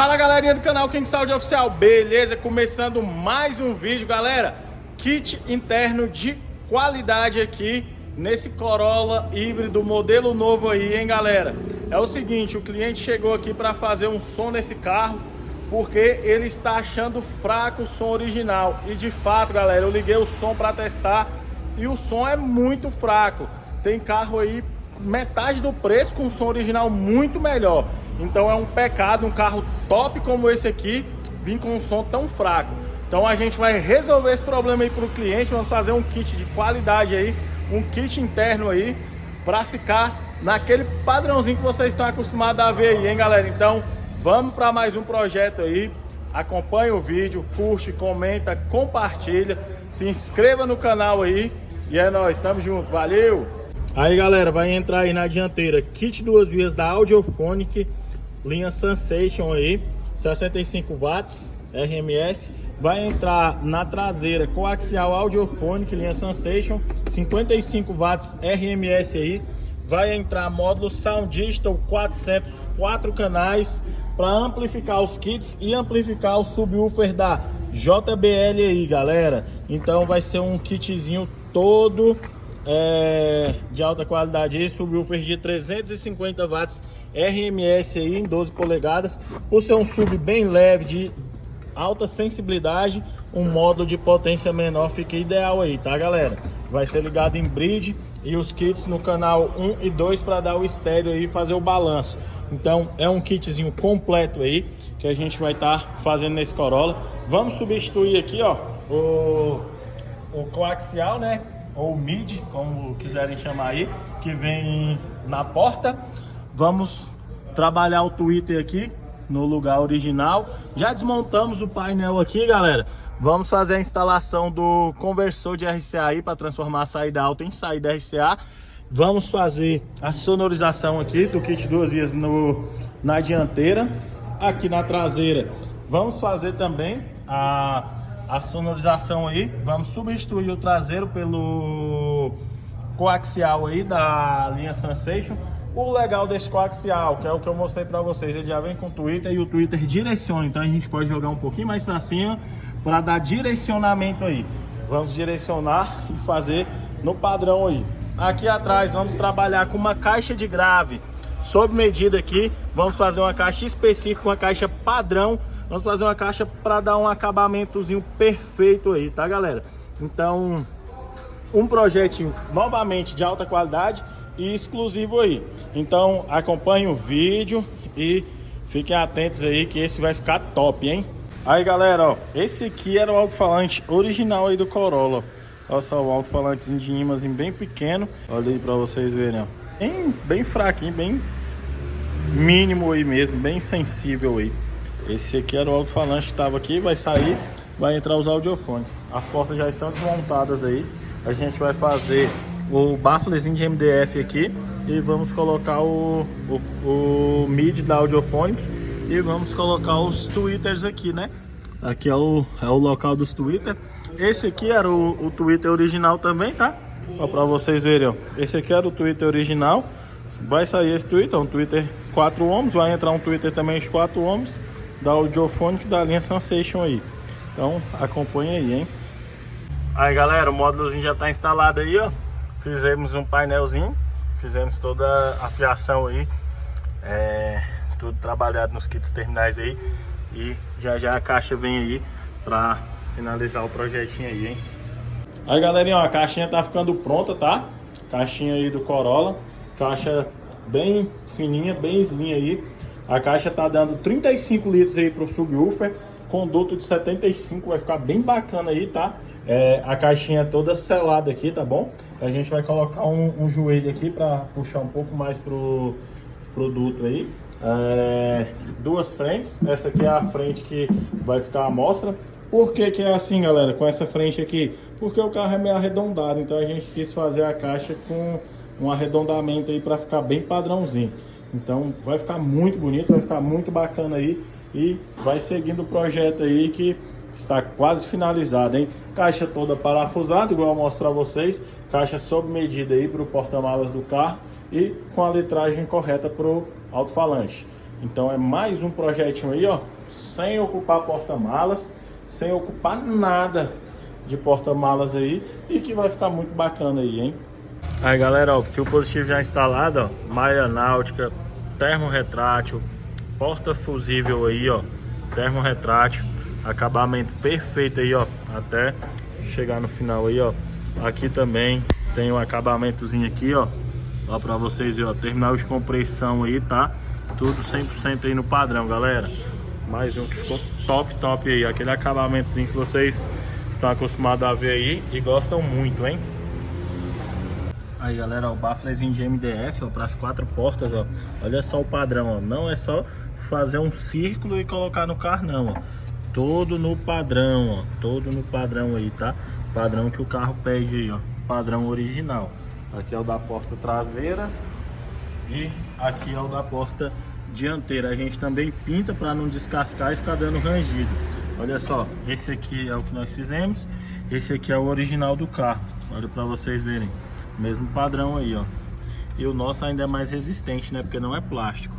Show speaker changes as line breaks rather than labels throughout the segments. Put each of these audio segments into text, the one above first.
Fala galerinha do canal King Saúde Oficial, beleza? Começando mais um vídeo, galera. Kit interno de qualidade aqui nesse Corolla híbrido, modelo novo aí, hein, galera? É o seguinte, o cliente chegou aqui para fazer um som nesse carro porque ele está achando fraco o som original. E de fato, galera, eu liguei o som para testar e o som é muito fraco. Tem carro aí metade do preço com o som original muito melhor. Então é um pecado um carro top como esse aqui vir com um som tão fraco. Então a gente vai resolver esse problema aí para o cliente. Vamos fazer um kit de qualidade aí, um kit interno aí, para ficar naquele padrãozinho que vocês estão acostumados a ver aí, hein, galera? Então vamos para mais um projeto aí. Acompanhe o vídeo, curte, comenta, compartilha, se inscreva no canal aí. E é nóis, tamo junto, valeu! Aí galera, vai entrar aí na dianteira kit duas vias da Audiophonic, linha Sensation aí, 65 watts RMS. Vai entrar na traseira coaxial Audiophonic, linha Sensation, 55 watts RMS aí. Vai entrar módulo Sound Digital 400, 4 canais, para amplificar os kits e amplificar o subwoofer da JBL aí, galera. Então vai ser um kitzinho todo de alta qualidade aí, subwoofer de 350 watts RMS aí em 12 polegadas, por ser um sub bem leve, de alta sensibilidade, um módulo de potência menor fica ideal aí, tá, galera? Vai ser ligado em bridge e os kits no canal 1 e 2 para dar o estéreo aí e fazer o balanço. Então é um kitzinho completo aí que a gente vai estar fazendo nesse Corolla. Vamos substituir aqui, ó, o coaxial, né, ou mid, como quiserem chamar aí, que vem na porta. Vamos trabalhar o tweeter aqui no lugar original. Já desmontamos o painel aqui, galera. Vamos fazer a instalação do conversor de RCA aí para transformar a saída alta em saída RCA. Vamos fazer a sonorização aqui do kit duas vias na dianteira. Aqui na traseira vamos fazer também a sonorização aí. Vamos substituir o traseiro pelo coaxial aí da linha Sensation. O legal desse coaxial, que é o que eu mostrei para vocês, ele já vem com o tweeter e o tweeter direciona. Então a gente pode jogar um pouquinho mais para cima para dar direcionamento aí. Vamos direcionar e fazer no padrão aí. Aqui atrás vamos trabalhar com uma caixa de grave sob medida aqui. Vamos fazer uma caixa específica, uma caixa padrão. Vamos fazer uma caixa para dar um acabamentozinho perfeito aí, tá, galera? Então, um projetinho novamente de alta qualidade e exclusivo aí. Então, acompanhe o vídeo e fiquem atentos aí que esse vai ficar top, hein? Aí, galera, ó, esse aqui era o alto-falante original aí do Corolla. Olha só, o alto-falantezinho de imãzinho bem pequeno. Olha aí pra vocês verem, ó. Bem fraquinho, bem mínimo aí mesmo, bem sensível aí. Esse aqui era o alto-falante que estava aqui, vai sair, vai entrar os audiofones. As portas já estão desmontadas aí. A gente vai fazer o bafflezinho de MDF aqui e vamos colocar o mid da Audiophonic e vamos colocar os tweeters aqui, né? Aqui é o local dos tweeters. Esse aqui era o tweeter original também, tá? Ó, pra vocês verem, ó. Esse aqui era o tweeter original. Vai sair esse tweeter, um tweeter 4 ohms. Vai entrar um tweeter também de 4 ohms da Audiophonic da linha Sensation aí. Então acompanha aí, hein? Aí, galera, o módulozinho já tá instalado aí, ó. Fizemos um painelzinho, fizemos toda a fiação aí, tudo trabalhado nos kits terminais aí. E já a caixa vem aí pra finalizar o projetinho aí, hein? Aí, galerinha, ó, a caixinha tá ficando pronta, tá? Caixinha aí do Corolla, caixa bem fininha, bem slim aí. A caixa tá dando 35 litros aí pro subwoofer, conduto de 75, vai ficar bem bacana aí, tá? A caixinha toda selada aqui, tá bom? A gente vai colocar um joelho aqui para puxar um pouco mais pro produto aí. Duas frentes, essa aqui é a frente que vai ficar à mostra. Por que que é assim, galera, com essa frente aqui? Porque o carro é meio arredondado, então a gente quis fazer a caixa com um arredondamento aí para ficar bem padrãozinho. Então vai ficar muito bonito, vai ficar muito bacana aí e vai seguindo o projeto aí que está quase finalizado, hein? Caixa toda parafusada, igual eu mostro para vocês. Caixa sob medida aí para o porta-malas do carro e com a litragem correta para o alto-falante. Então é mais um projetinho aí, ó, sem ocupar porta-malas, sem ocupar nada de porta-malas aí, e que vai ficar muito bacana aí, hein? Aí galera, ó, fio positivo já instalado, ó, malha náutica, termorretrátil, porta fusível aí, ó, termorretrátil, acabamento perfeito aí, ó, até chegar no final aí, ó. Aqui também tem um acabamentozinho aqui, ó pra vocês verem, ó, terminal de compressão aí, tá? Tudo 100% aí no padrão, galera. Mais um que ficou top aí, aquele acabamentozinho que vocês estão acostumados a ver aí e gostam muito, hein? Aí galera, ó, o bafflezinho de MDF, ó, para as 4 portas, ó. Olha só o padrão, ó. Não é só fazer um círculo e colocar no carro, não, ó. Todo no padrão, ó. Todo no padrão aí, tá? Padrão que o carro pede aí, ó. Padrão original. Aqui é o da porta traseira e aqui é o da porta dianteira. A gente também pinta para não descascar e ficar dando rangido. Olha só, esse aqui é o que nós fizemos. Esse aqui é o original do carro. Olha para vocês verem. Mesmo padrão aí, ó. E o nosso ainda é mais resistente, né? Porque não é plástico.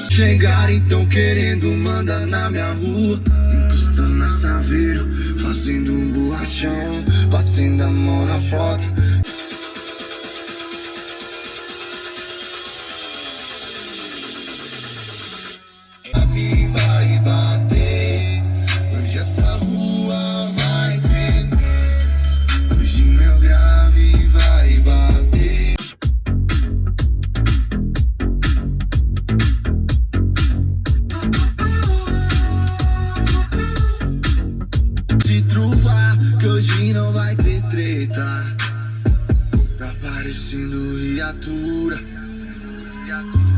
Chegaram então querendo mandar na minha rua, encostando na Saveiro, fazendo um borrachão, batendo a mão na porta. Vai bater, hoje essa rua vai tremer, hoje meu grave vai bater. Se truvar, que hoje não vai ter treta, tá parecendo viatura.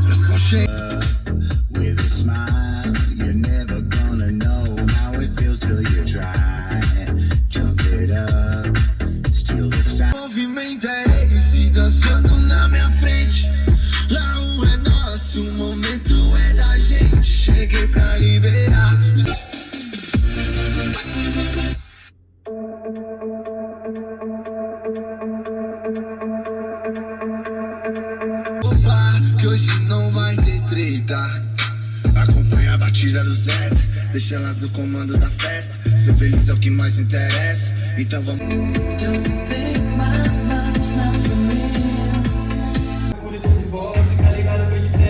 Eu só chego with a smile, you're never gonna know how it feels till you try. Jump it up, steal the style. Movimento é esse dançando na minha frente. Lá o é nosso, o momento é da gente. Cheguei pra liberar. Opa, que hoje não vai ter treta. Acompanha a batida do Zé, deixa elas no comando da festa. Ser feliz é o que mais interessa, então vamos. Por isso se bota, tá ligado que hoje tem.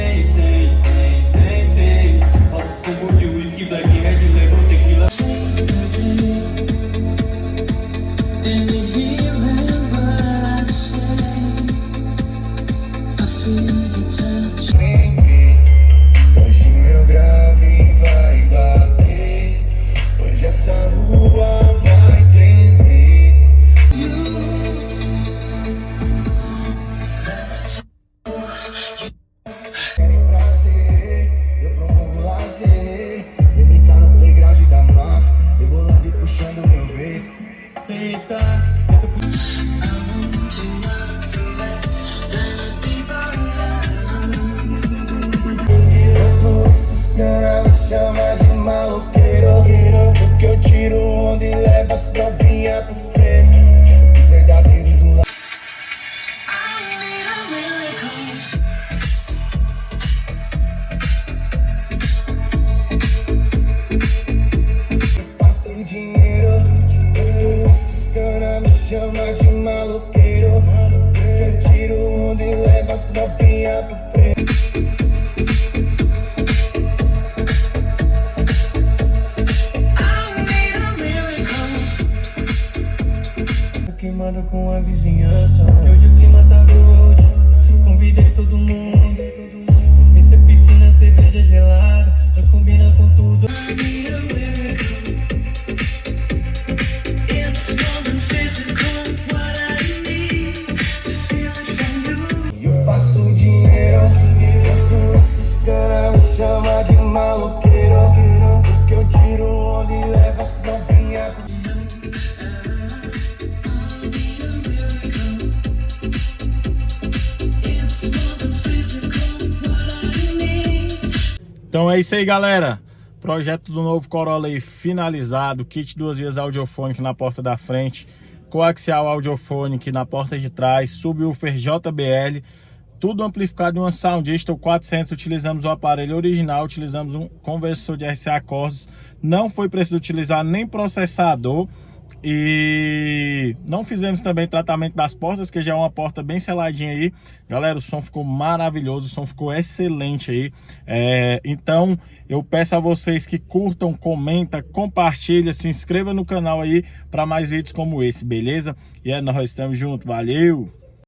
Altos combos de whisky, black, red, lemon, tequila. Hoje meu grave vai bater, hoje essa rua vai tremer. Querem prazer, eu promovo lazer. Ele tá no playground da mar, rebolando e puxando meu V. Senta. Me chama de maloqueiro, porque eu tiro onda e levo as novinhas pro frente. Verdadeiro do lado. Eu passo dinheiro, esses caras me chamam de maloqueiro, porque eu tiro onda e levo as novinhas pro frente. Queimando com a vizinhança, que hoje o clima tá good. Convidei todo mundo, esse é piscina, cerveja gelada, nós combina com tudo. E eu passo dinheiro, esses caras me chamam de maloqueiro, porque eu tiro
Então é isso aí, galera. Projeto do novo Corolla aí finalizado. Kit 2 vias audiofônico na porta da frente, coaxial audiofônico na porta de trás, subwoofer JBL, tudo amplificado em uma Soundistor 400. Utilizamos o aparelho original, utilizamos um conversor de RCA Corsa. Não foi preciso utilizar nem processador. E não fizemos também tratamento das portas, que já é uma porta bem seladinha aí. Galera, o som ficou maravilhoso, o som ficou excelente aí. Então eu peço a vocês que curtam, comenta, compartilha, se inscreva no canal aí para mais vídeos como esse, beleza? E é nóis, estamos juntos, valeu!